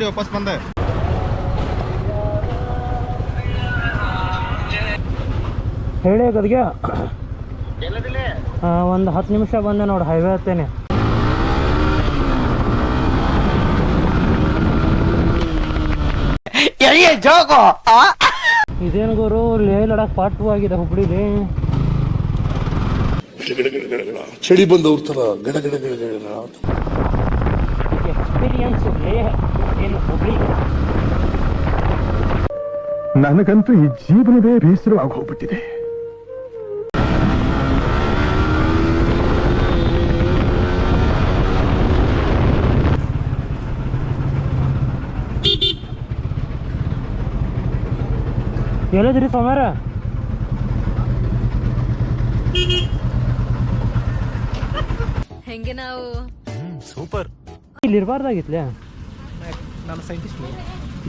ವಾಪಸ್ ಬಂದೆ. ಹೇಳಿ ಗದ್ಗೆ ಒಂದು 10 ನಿಮಿಷ ಬಂದೆ ನೋಡಿ, ಹೈವೇ ಹತ್ತೇನೆ. ಇದೇನು ಗುರು, ಲೇ ಲಡಾಕ್ ಪಾರ್ಟ್ 2 ಆಗಿದೆ ಹುಬ್ಳಿಲಿ. ಚಳಿ ಬಂದವ್ರ ತರ ಗಡ ಗಡ ಗಡ ಗಡ ಎಕ್ಸ್ಪೀರಿಯನ್ಸ್ ಏನು ಹುಬ್ಳಿ. ನನಗಂತೂ ಈ ಜೀವನವೇ ಬೇಸರವಾಗಿ ಹೋಗ್ಬಿಟ್ಟಿದೆ. ಹೇಳಿದ್ರಿ ಸೋಮ್ಯಾರ ಹೆಂಗೆ ನಾವು ಸೂಪರ್. ಇಲ್ಲಿ ಇರಬಾರ್ದಾಗಿತ್ಲೆ. ನಾನು ಸೈಂಟಿಸ್ಟ್.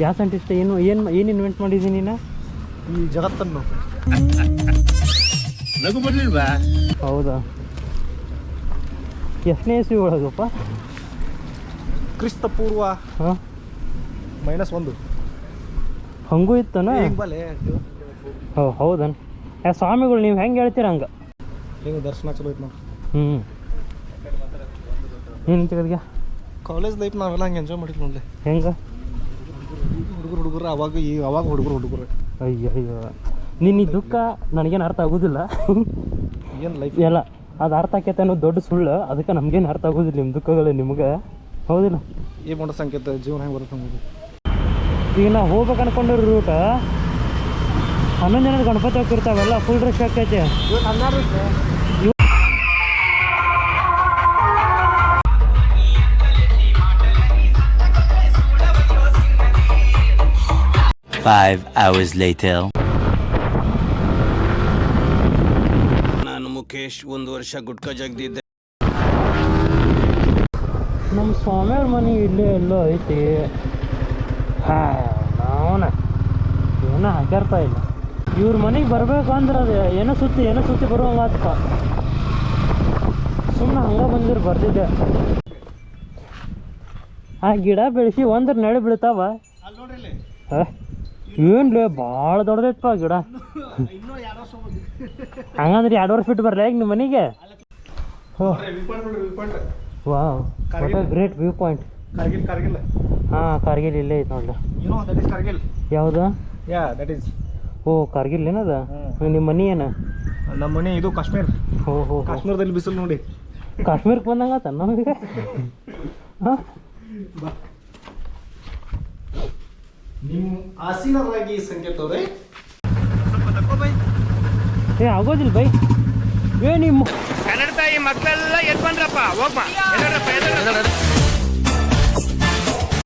ಯಾವ ಸೈಂಟಿಸ್ಟ್? ಏನು ಇನ್ವೆಂಟ್ ಮಾಡಿದ್ದೀನಿ ನೀನು ಈ ಜಗತ್ತನ್ನು? ನಗು ಬರ್ಲಿಲ್ವಾ? ಹೌದಾ? ಎಷ್ಟನೇ ಇಸ್ವಿ ಒಳಗಪ್ಪ? ಕ್ರಿಸ್ತ ಪೂರ್ವ ಹಾಂ -1. ಹಂಗೂ ಇತ್ತನ? ಹೌದನ್? ಸ್ವಾಮಿಗಳು ನೀವು ಹೆಂಗೆ ಹೇಳ್ತೀರ ಹಂಗೆ. ಹಿಂಗೆ ದರ್ಶನ ಚಲೋ ಐತೆ ನಾವು. ಏನಂತ ಗದ್ಗೆ ಕಾಲೇಜ್ ಲೈಫ್ ನಾವೆಲ್ಲ ಹಂಗೆ ಎಂಜಾಯ್ ಮಾಡಿದ್ವಿ ನೋಡಲಿ. ಹೆಂಗೆ ಹುಡುಗರು ಅವಾಗ ಹುಡುಗರು ಅಯ್ಯೋ ನಿನ್ನ ಈ ದುಃಖ ನನಗೇನು ಅರ್ಥ ಆಗೋದಿಲ್ಲ. ಏನು ಲೈಫ್ ಎಲ್ಲ ಅದು ಅರ್ಥ ಆಕೈತೆ ಅನ್ನೋದು ದೊಡ್ಡ ಸುಳ್ಳು. ಅದಕ್ಕೆ ನಮಗೇನು ಅರ್ಥ ಆಗೋದಿಲ್ಲ ನಿಮ್ಮ ದುಃಖಗಳು ನಿಮ್ಗೆ, ಹೌದಿಲ್ಲ? ಏನು ಮಾಡೋ ಸಂಕೇತ ಜೀವನ ಹೆಂಗೆ ಬರುತ್ತೆ ನಮಗೆ. ಈಗ ನಾವು ಹೋಗ್ಬೇಕು ಅನ್ಕೊಂಡಿರೋ ರೂಟ 11 ಜನದ ಗಣಪತಿ ಹೋಗ್ತಿರ್ತಾವೆಲ್ಲ ಫುಲ್ ರಶ್ ಆಗ್ತೈತೆ. 5 hours later. ನಾನು ಮುಖೇಶ್ 1 ವರ್ಷ ಗುಟ್ಕಾ ಜಗ್ದಿದ್ದೆ. ನಮ್ಮ ಸ್ವಾಮಿಯವ್ರ ಮನೆ ಇಲ್ಲೇ ಎಲ್ಲೋ ಐತಿ. ಅವನ ಏನೋ ಹಾಕ್ಯಾರ್ತಾ ಇಲ್ಲ. ಇವ್ರ ಮನೆಗೆ ಬರಬೇಕು ಅಂದ್ರೆ ಅದು ಏನೋ ಸುತ್ತಿ ಬರುವಂಗಪ್ಪ. ಸುಮ್ಮನೆ ಹಂಗೆ ಬಂದಿರು ಬರ್ತಿದ್ದೆ. ಆ ಗಿಡ ಬೆಳೆಸಿ ಒಂದ್ರ ನೆಳೆ ಬೀಳ್ತಾವ. ಏನ್ಲೇ ಭಾಳ ದೊಡ್ಡದೈತಪ್ಪ ಗಿಡ. ಹಂಗಂದ್ರೆ 2 ವರ್ಷ ಬಿಟ್ಟು ಬರಲ್ಲ ಈಗ ನಿಮ್ಮ ಮನೆಗೆ? Wow, what a great view point. Kargil. ಹಾಂ, ಕಾರ್ಗಿಲ್ ಇಲ್ಲೇ ಐತೆ ನೋಡ್ಲಿ. ಕಾರ್ಗಿಲ್ ಯಾವುದು? That is. ಓ, ಕಾರ್ಗಿಲ್ ಏನದ? ನಿಮ್ಮ ಮನೆ ಏನು? ನಮ್ಮ ಮನೆ ಇದು ಕಾಶ್ಮೀರ್. ಓಹೋ, ಕಾಶ್ಮೀರದಲ್ಲಿ ಬಿಸಿಲು ನೋಡಿ. ಕಾಶ್ಮೀರಕ್ಕೆ ಬಂದಂಗ ನಮಗೆ. ಹಾಂ, ನಿಮ್ಮ ಆಸೀನರಾಗಿ ಸಂಕೇತ ಅವ್ರೆ. ಆಗೋದಿಲ್ಲ ಬೈ. ನಿಮ್ಮ ಕನ್ನಡ ತಾಯಿ ಮಕ್ಕಳೆಲ್ಲ ಎದ್ ಬಂದ್ರಪ್ಪ, ಹೋಗ್ಬಾ.